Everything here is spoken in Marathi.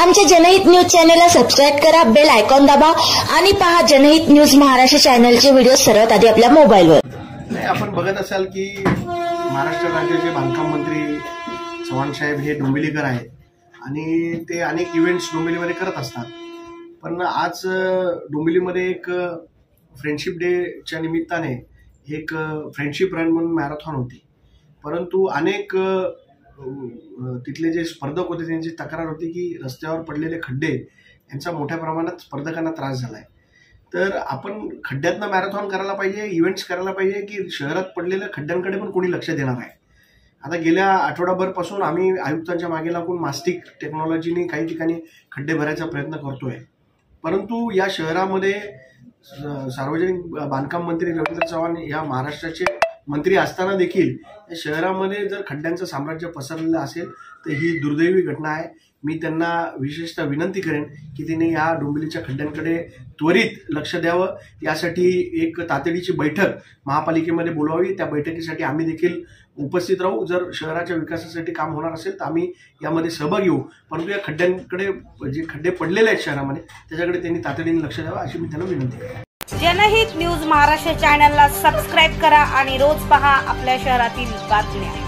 आमच्या जनहित न्यूज चॅनलला सबस्क्राईब करा, बेल आयकॉन दाबा आणि पहा जनहित न्यूज महाराष्ट्र चॅनलचे व्हिडिओ सर्वात आधी आपल्या मोबाईलवर। आपण बघत असाल की महाराष्ट्र राज्याचे बांधकाम मंत्री चव्हाण साहेब हे डोंबिवलीकर आहेत आणि ते अनेक इव्हेंट्स डोंबिवलीमध्ये करत असतात। पण आज डोंबिवलीमध्ये एक फ्रेंडशिप डेच्या निमित्ताने एक फ्रेंडशिप रन म्हणून मॅरेथॉन होती, परंतु अनेक तिथले जे स्पर्धक होते त्यांची तक्रार होती की रस्त्यावर पडलेले खड्डे यांचा मोठ्या प्रमाणात स्पर्धकांना त्रास झालाय। तर आपण खड्ड्यातनं मॅरेथॉन करायला पाहिजे, इव्हेंट्स करायला पाहिजे की शहरात पडलेल्या खड्ड्यांकडे पण कोणी लक्ष देणार आहे। आता गेल्या आठवडाभरपासून आम्ही आयुक्तांच्या मागे लागून मास्टिक टेक्नॉलॉजीने काही ठिकाणी खड्डे भरायचा प्रयत्न करतोय, परंतु या शहरामध्ये सार्वजनिक बांधकाम मंत्री रवींद्र चव्हाण या महाराष्ट्राचे मंत्री असताना देखील या शहरामध्ये जर खड्ड्यांचं साम्राज्य पसरलेलं असेल तर ही दुर्दैवी घटना आहे। मी त्यांना विशेषतः विनंती करेन की त्यांनी या डोंबिवलीच्या खड्ड्यांकडे त्वरित लक्ष द्यावं। यासाठी एक तातडीची बैठक महापालिकेमध्ये बोलवावी, त्या बैठकीसाठी आम्ही देखील उपस्थित राहू। जर शहराच्या विकासासाठी काम होणार असेल तर आम्ही यामध्ये सहभागी होऊ, परंतु या खड्ड्यांकडे जे खड्डे पडलेले आहेत शहरामध्ये त्याच्याकडे त्यांनी तातडीने लक्ष द्यावं अशी मी त्यांना विनंती करेन। जनहित न्यूज महाराष्ट्र चॅनलला सबस्क्राईब करा आणि रोज पहा आपल्या शहरातील बातम्या।